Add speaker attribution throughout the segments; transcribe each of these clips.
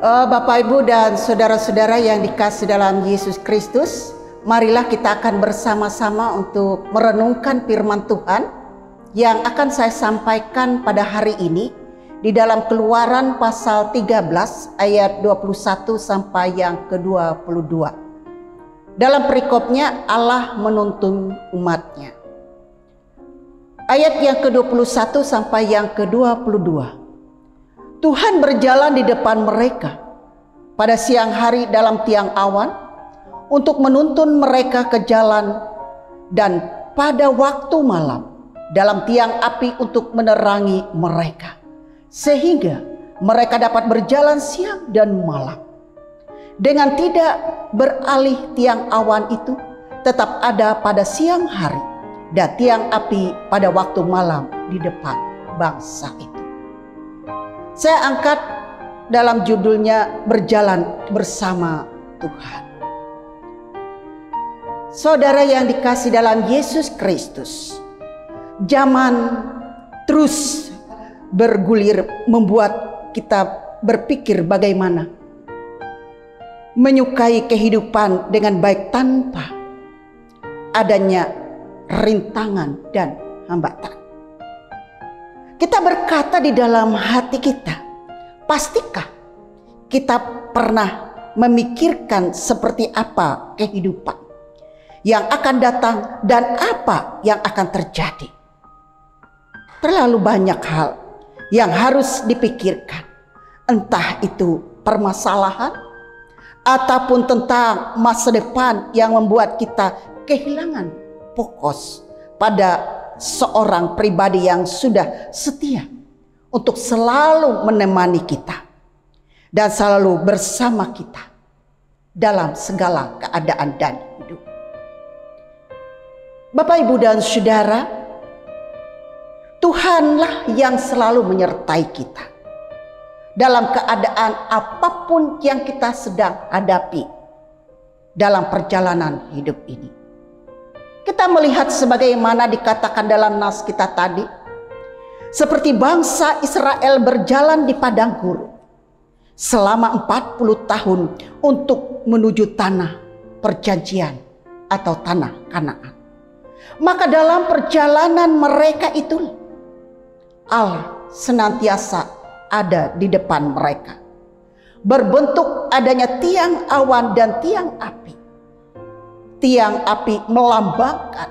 Speaker 1: Bapak, Ibu, dan saudara-saudara yang dikasih dalam Yesus Kristus, marilah kita akan bersama-sama untuk merenungkan firman Tuhan yang akan saya sampaikan pada hari ini di dalam Keluaran pasal 13 ayat 21 sampai yang ke-22. Dalam perikopnya Allah menuntun umatnya. Ayat yang ke-21 sampai yang ke-22. Tuhan berjalan di depan mereka pada siang hari dalam tiang awan untuk menuntun mereka ke jalan, dan pada waktu malam dalam tiang api untuk menerangi mereka, sehingga mereka dapat berjalan siang dan malam. Dengan tidak beralih, tiang awan itu tetap ada pada siang hari dan tiang api pada waktu malam di depan bangsa itu. Saya angkat dalam judulnya berjalan bersama Tuhan. Saudara yang dikasih dalam Yesus Kristus, zaman terus bergulir membuat kita berpikir bagaimana menyukai kehidupan dengan baik tanpa adanya rintangan dan hambatan. Kita berkata di dalam hati kita, pastikah kita pernah memikirkan seperti apa kehidupan yang akan datang dan apa yang akan terjadi? Terlalu banyak hal yang harus dipikirkan, entah itu permasalahan ataupun tentang masa depan yang membuat kita kehilangan fokus pada seorang pribadi yang sudah setia untuk selalu menemani kita dan selalu bersama kita dalam segala keadaan dan hidup. Bapak, Ibu, dan saudara, Tuhanlah yang selalu menyertai kita dalam keadaan apapun yang kita sedang hadapi dalam perjalanan hidup ini. Kita melihat sebagaimana dikatakan dalam nas kita tadi, seperti bangsa Israel berjalan di padang gurun selama 40 tahun untuk menuju tanah perjanjian atau tanah Kanaan. Maka dalam perjalanan mereka itu Allah senantiasa ada di depan mereka, berbentuk adanya tiang awan dan tiang api. Tiang api melambangkan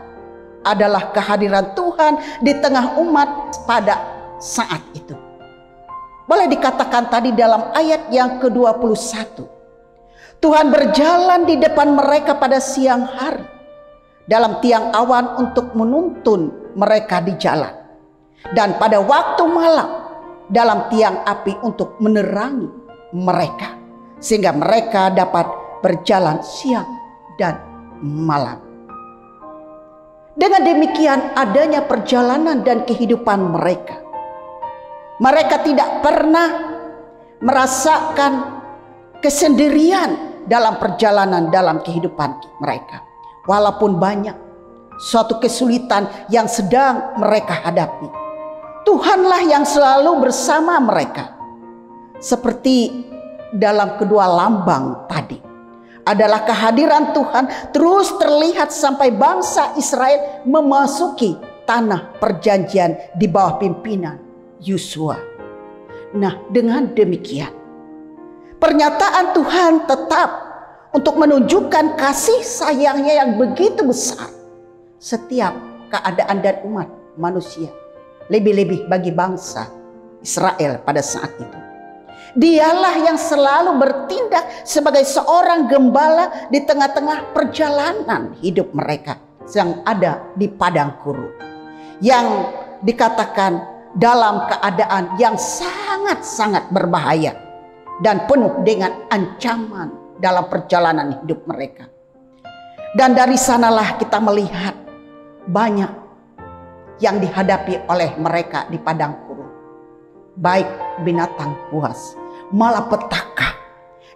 Speaker 1: adalah kehadiran Tuhan di tengah umat pada saat itu. Boleh dikatakan tadi dalam ayat yang ke-21, Tuhan berjalan di depan mereka pada siang hari dalam tiang awan untuk menuntun mereka di jalan, dan pada waktu malam dalam tiang api untuk menerangi mereka, sehingga mereka dapat berjalan siang dan malam. Dengan demikian adanya perjalanan dan kehidupan mereka. Mereka tidak pernah merasakan kesendirian dalam perjalanan dalam kehidupan mereka. Walaupun banyak suatu kesulitan yang sedang mereka hadapi, Tuhanlah yang selalu bersama mereka. Seperti dalam kedua lambang tadi, adalah kehadiran Tuhan terus terlihat sampai bangsa Israel memasuki tanah perjanjian di bawah pimpinan Yosua. Nah, dengan demikian pernyataan Tuhan tetap untuk menunjukkan kasih sayangnya yang begitu besar setiap keadaan dan umat manusia, lebih-lebih bagi bangsa Israel pada saat itu. Dialah yang selalu bertindak sebagai seorang gembala di tengah-tengah perjalanan hidup mereka yang ada di padang gurun, yang dikatakan dalam keadaan yang sangat-sangat berbahaya dan penuh dengan ancaman dalam perjalanan hidup mereka. Dan dari sanalah kita melihat banyak yang dihadapi oleh mereka di padang gurun, baik binatang buas, malapetaka,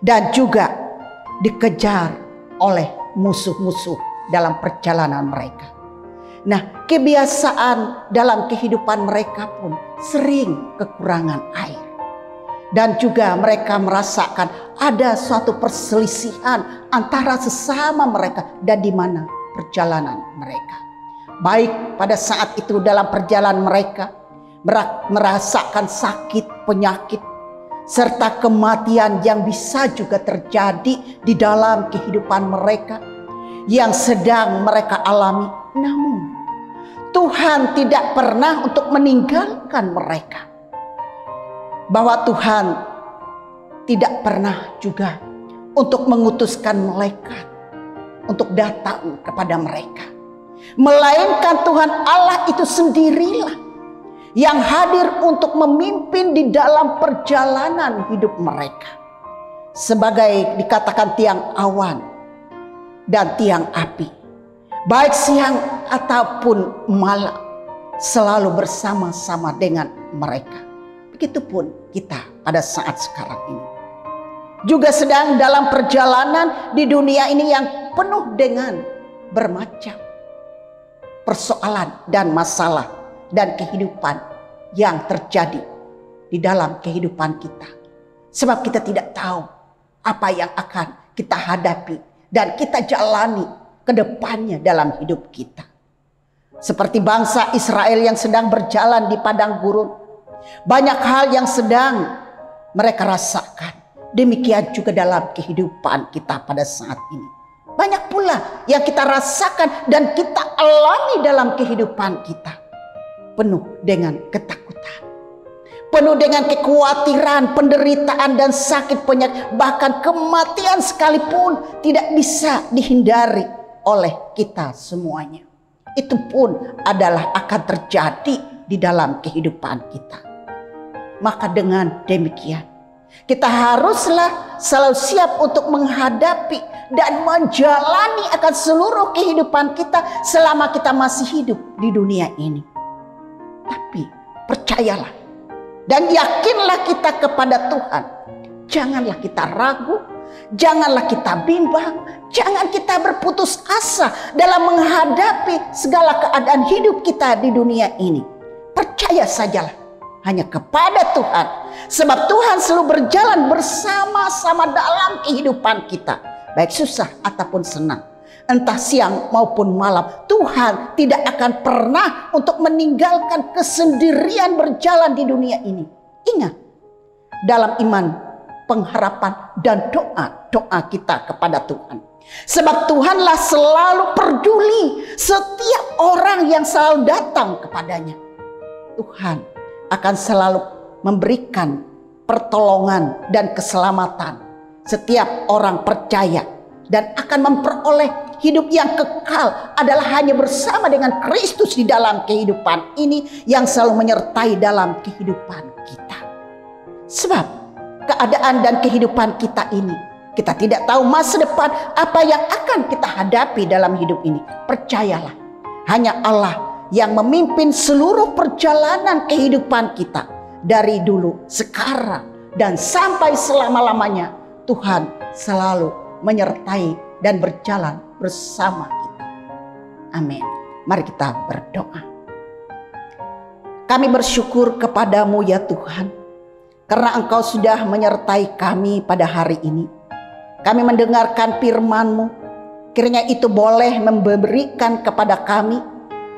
Speaker 1: dan juga dikejar oleh musuh-musuh dalam perjalanan mereka. Nah, kebiasaan dalam kehidupan mereka pun sering kekurangan air. Dan juga mereka merasakan ada suatu perselisihan antara sesama mereka dan di mana perjalanan mereka. Baik pada saat itu dalam perjalanan mereka merasakan sakit, penyakit, serta kematian yang bisa juga terjadi di dalam kehidupan mereka yang sedang mereka alami. Namun Tuhan tidak pernah untuk meninggalkan mereka. Bahwa Tuhan tidak pernah juga untuk mengutuskan malaikat untuk datang kepada mereka. Melainkan Tuhan Allah itu sendirilah yang hadir untuk memimpin di dalam perjalanan hidup mereka. Sebagai dikatakan tiang awan dan tiang api. Baik siang ataupun malam selalu bersama-sama dengan mereka. Begitupun kita pada saat sekarang ini. Juga sedang dalam perjalanan di dunia ini yang penuh dengan bermacam persoalan dan masalah dan kehidupan yang terjadi di dalam kehidupan kita. Sebab kita tidak tahu apa yang akan kita hadapi dan kita jalani ke depannya dalam hidup kita. Seperti bangsa Israel yang sedang berjalan di padang gurun. Banyak hal yang sedang mereka rasakan. Demikian juga dalam kehidupan kita pada saat ini. Banyak pula yang kita rasakan dan kita alami dalam kehidupan kita. Penuh dengan ketakutan. Penuh dengan kekhawatiran, penderitaan dan sakit penyakit. Bahkan kematian sekalipun tidak bisa dihindari oleh kita semuanya. Itu pun adalah akan terjadi di dalam kehidupan kita. Maka dengan demikian, kita haruslah selalu siap untuk menghadapi dan menjalani akan seluruh kehidupan kita selama kita masih hidup di dunia ini. Tapi percayalah dan yakinlah kita kepada Tuhan. Janganlah kita ragu, janganlah kita bimbang, jangan kita berputus asa dalam menghadapi segala keadaan hidup kita di dunia ini. Percaya sajalah hanya kepada Tuhan. Sebab Tuhan selalu berjalan bersama-sama dalam kehidupan kita. Baik susah ataupun senang. Entah siang maupun malam. Tuhan tidak akan pernah untuk meninggalkan kesendirian berjalan di dunia ini. Ingat. Dalam iman, pengharapan dan doa kita kepada Tuhan. Sebab Tuhanlah selalu peduli setiap orang yang selalu datang kepadanya. Tuhan akan selalu memberikan pertolongan dan keselamatan setiap orang percaya dan akan memperoleh hidup yang kekal adalah hanya bersama dengan Kristus di dalam kehidupan ini yang selalu menyertai dalam kehidupan kita. Sebab keadaan dan kehidupan kita ini, kita tidak tahu masa depan apa yang akan kita hadapi dalam hidup ini. Percayalah, hanya Allah yang memimpin seluruh perjalanan kehidupan kita dari dulu, sekarang, dan sampai selama-lamanya. Tuhan selalu menyertai dan berjalan bersama kita. Amin. Mari kita berdoa. Kami bersyukur kepadamu ya Tuhan, karena Engkau sudah menyertai kami pada hari ini. Kami mendengarkan firman-Mu, kiranya itu boleh memberikan kepada kami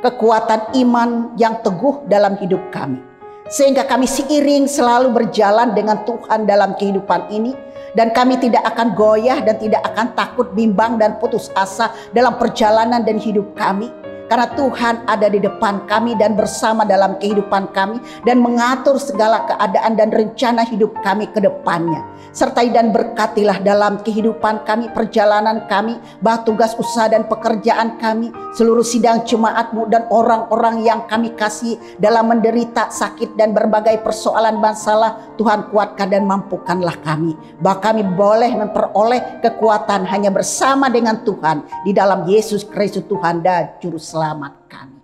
Speaker 1: kekuatan iman yang teguh dalam hidup kami. Sehingga kami seiring selalu berjalan dengan Tuhan dalam kehidupan ini. Dan kami tidak akan goyah dan tidak akan takut, bimbang dan putus asa dalam perjalanan dan hidup kami. Karena Tuhan ada di depan kami dan bersama dalam kehidupan kami. Dan mengatur segala keadaan dan rencana hidup kami ke depannya. Sertai dan berkatilah dalam kehidupan kami, perjalanan kami, bah tugas usaha dan pekerjaan kami, seluruh sidang jemaat-Mu dan orang-orang yang kami kasih dalam menderita, sakit dan berbagai persoalan masalah. Tuhan kuatkan dan mampukanlah kami. Bah kami boleh memperoleh kekuatan hanya bersama dengan Tuhan di dalam Yesus Kristus Tuhan dan Juru Selamat kami.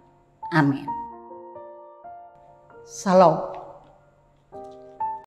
Speaker 1: Amin. Salam.